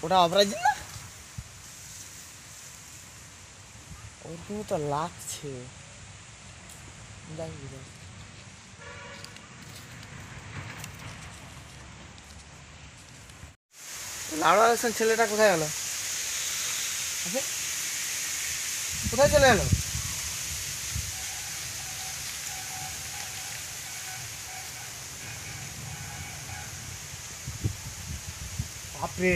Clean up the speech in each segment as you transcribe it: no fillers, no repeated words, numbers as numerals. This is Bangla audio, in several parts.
ওটা অপরাজিত না? ওরকম তো লাগছে। লাউড়া হাসান ছেলেটা কোথায় গেল? কোথায় চলে গেল? বাপরে,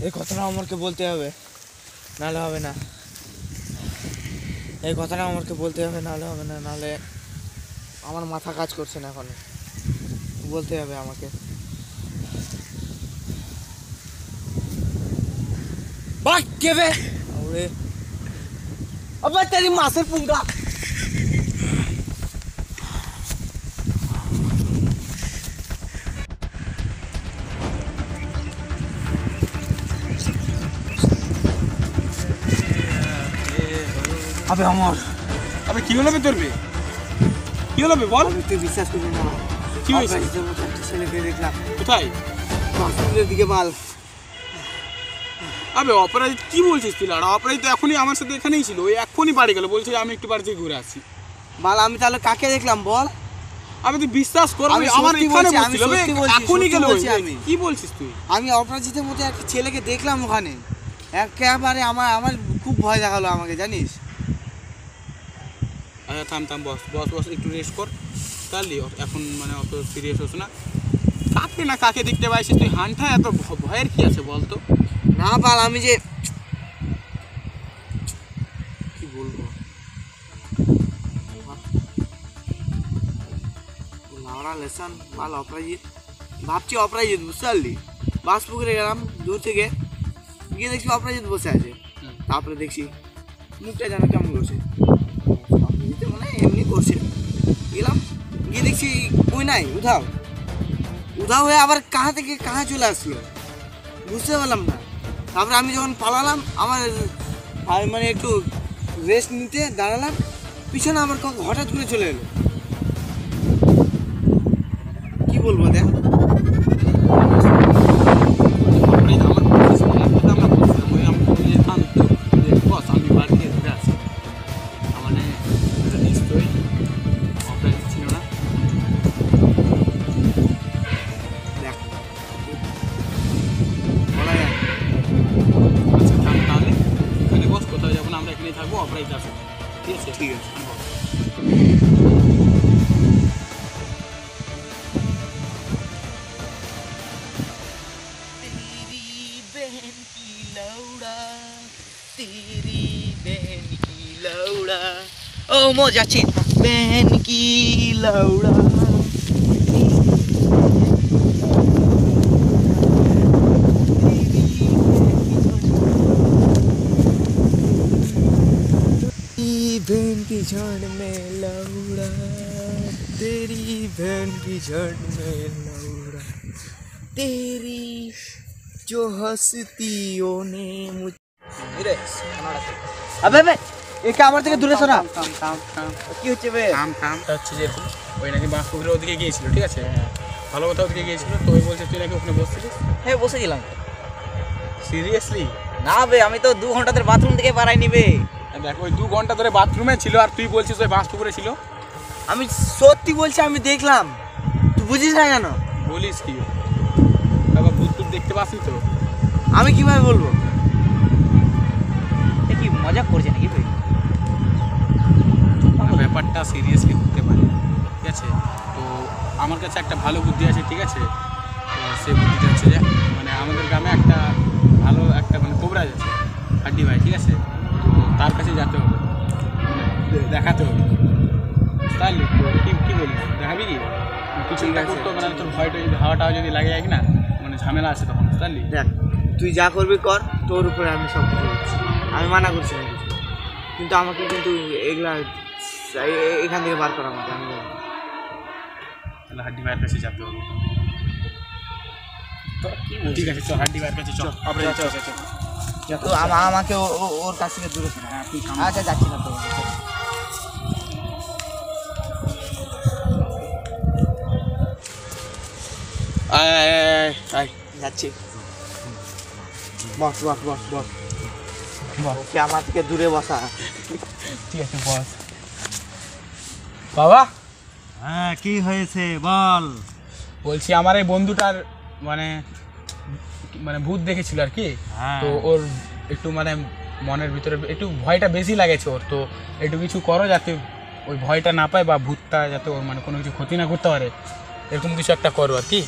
এই কথাটা আমাকে বলতে হবে, নাহলে হবে না। এই কথাটা আমাকে বলতে হবে, নাহলে হবে না। নাহলে আমার মাথা কাজ করছে না এখন। বলতে হবে আমাকে। বাহ কে বে? ওরে আবার তেরি মাছের পুঙ্গা। আবে আমার, আবে কি হলো বে তোর বে? কি হলো বে বল? তুই বিশ্বাস করবি না, কি হয়েছে? একটা ছেলেকে দেখলাম। কোথায়? বাথরুমের দিকে বাল। আবে অপরাজিৎ কি বলছিস তুই? লাড়া অপরাজিৎ এখনই আমার সাথে এখানেই ছিল, ওই এখনই বাড়ি গেল, বলছে আমি একটু বাড়ি থেকে ঘুরে আসছি। বাল আমি তাহলে কাকে দেখলাম বল? আমি তুই বিশ্বাস করবি আমার এখানে বলছিল বে, এখনই গেল। কি বলছিস তুই? আমি অপরাজিতের মতো একটা ছেলেকে দেখলাম ওখানে। একেবারে আমার খুব ভয় দেখালো আমাকে, জানিস? আচ্ছা থাম থাম, বস বস বস, একটু রেস্ট কর। তাহলে এখন মানে অত সিরিয়াস হোস না। কাকে না কাকে দেখতে পাইছিস তুই? হানটা এত ভয়ের কি আছে বলতো? না বাল, আমি যে কি বলবো, লাউড়া লেসান বাল অপরাজিৎ। ভাবছি অপরাজিৎ, বুঝতে পারলি? বাস পুকুরে গেলাম দূর থেকে, গিয়ে দেখছি অপরাজিৎ বসে আছে। তারপরে দেখছি মুখটা যেন কেমন করছে, অপরাজিৎ মানে এমনি করছে। গেলাম, গিয়ে দেখছি ওই নাই, উধাও উধাও হয়ে আবার কাহা থেকে কাহা চলে আসলো, বুঝতে পারলাম না। তারপরে আমি যখন পালালাম, আমার মানে একটু রেস্ট নিতে দাঁড়ালাম, পিছনে আমার হঠাৎ করে চলে এলো। কি বলবো দেখ, থাকবো অপরাজিৎ আছে, ঠিক আছে? ঠিক আছে। ও মজা ছি বেন কি লৌড়া। बहन की झड़ में लौड़ा, तेरी बहन की झड़ में लौड़ा, तेरी जो हस्तियों ने मुझ। अबे बे একে আমার থেকে দূরে সরা। কি হচ্ছে বে? হচ্ছে যে ওই নাকি বাঁশপুকুরের ওদিকে গিয়েছিল, ঠিক আছে? ভালো কথা, ওদিকে গিয়েছিল তো ওই বলছে তুই নাকি ওখানে বসছিলিস। হ্যাঁ বসেছিলাম। সিরিয়াসলি? না বে, আমি তো 2 ঘন্টা ধরে বাথরুম থেকে পারাইনি বে। দেখ ওই 2 ঘন্টা ধরে বাথরুমে ছিল আর তুই বলছিস ওই বাঁশপুকুরে ছিল। আমি সত্যি বলছি, আমি দেখলাম। তুই বুঝিস না কেন? বলিস কি বাবা, ভূত টুত দেখতে পাসনি তো? আমি কিভাবে বলবো? এ কি মজা করছে নাকি বে? ব্যাপারটা সিরিয়াসলি হতে পারে, ঠিক আছে? তো আমার কাছে একটা ভালো বুদ্ধি আছে, ঠিক আছে? তো সেই বুদ্ধিটা হচ্ছে যে মানে আমাদের গ্রামে একটা ভালো একটা মানে কোবরাজ আছে, হাড্ডি ভাই, ঠিক আছে? তো তার কাছে যেতে হবে, মানে দেখাতে হবে, তাহলে কি কি বলিস? দেখাবি কি? কিছু করতে হবে না, তোর ভয়টা যদি হাওয়াটা যদি লাগে যায় না, মানে ঝামেলা আছে তখন, বুঝলি? দেখ তুই যা করবি কর, তোর উপরে আমি সব কিছু দিচ্ছি। আমি মানা করছি না কিছু, কিন্তু আমাকে কিন্তু এগুলা এখান থেকে বার করা আমাকে, আমি বলবো। তাহলে হাড্ডি ভাইয়ের কাছে যেতে হবে। তো কি বলছিস? ঠিক আছে, চল হাড্ডি ভাইয়ের কাছে চল। তো আমাকে ওর কাছ থেকে দূরে সরে। আচ্ছা যাচ্ছি না তো। আয় যাচ্ছি। বস বস বস বস ওকে আমার থেকে দূরে বসা। ঠিক আছে বস। বাবা, হ্যাঁ কি হয়েছে বল। বলছি আমার এই বন্ধুটার মানে মানে ভূত দেখেছিল আর কি। হ্যাঁ। তো ওর একটু মানে মনের ভিতরে একটু ভয়টা বেশি লাগেছে ওর, তো একটু কিছু করো যাতে ওই ভয়টা না পায় বা ভূতটা যাতে ওর মানে কোনো কিছু ক্ষতি না করতে পারে, এরকম কিছু একটা করো আর কি।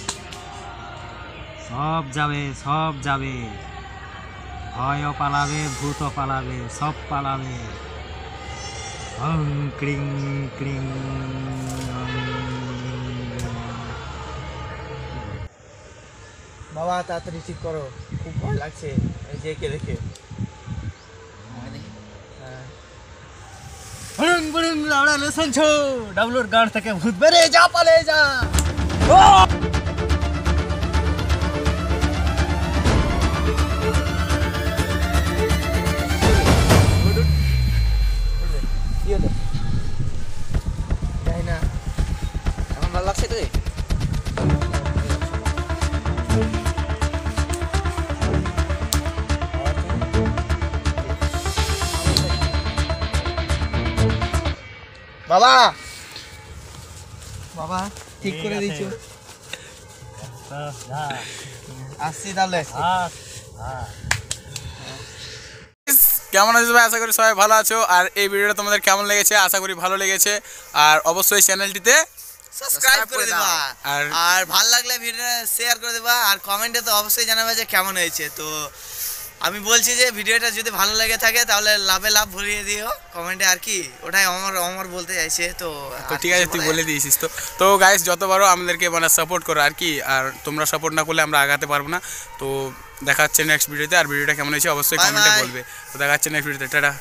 সব যাবে সব যাবে, ভয়ও পালাবে, ভূতও পালাবে, সব পালাবে। হং ক্রিং ক্রিং বাবা তাড়াতাড়ি ঠিক করো, খুব ভয় লাগছে এই যে কে দেখে। হ্যাঁ বুড়ুং বুড়ুং লাউড়া শুনছো, ডাবলুর গান থেকে ভূত বেরে যা, পালে যা। কি হলো? যাই না, এখন ভালো লাগছে তো? বাবা বাবা ঠিক করে দিচ্ছ, যা আসছি তাহলে। কেমন আছো ভাই? আশা করি সবাই ভালো আছো। আর এই ভিডিওটা তোমাদের কেমন লেগেছে? আশা করি ভালো লেগেছে। আর অবশ্যই চ্যানেলটিতে সাবস্ক্রাইব করে দেবা, আর আর ভালো লাগলে ভিডিওটা শেয়ার করে দেবা, আর কমেন্টে তো অবশ্যই জানাবে যে কেমন হয়েছে। তো আমি বলছি যে ভিডিওটা যদি ভালো লেগে থাকে তাহলে লাভে লাভ ভরিয়ে দিও কমেন্টে, আর কি ওটাই আমার বলতে চাইছে। তো তো ঠিক আছে, তুই বলে দিয়েছিস। তো গাইস যত পারো আমাদেরকে মানে সাপোর্ট করো আর কি। আর তোমরা সাপোর্ট না করলে আমরা আগাতে পারবো না। তো দেখা হচ্ছে নেক্সট ভিডিওতে। আর ভিডিওটা কেমন হয়েছে অবশ্যই Bye কমেন্টে bye. বলবে। তো দেখা হচ্ছে নেক্সট ভিডিওতে। টাটা।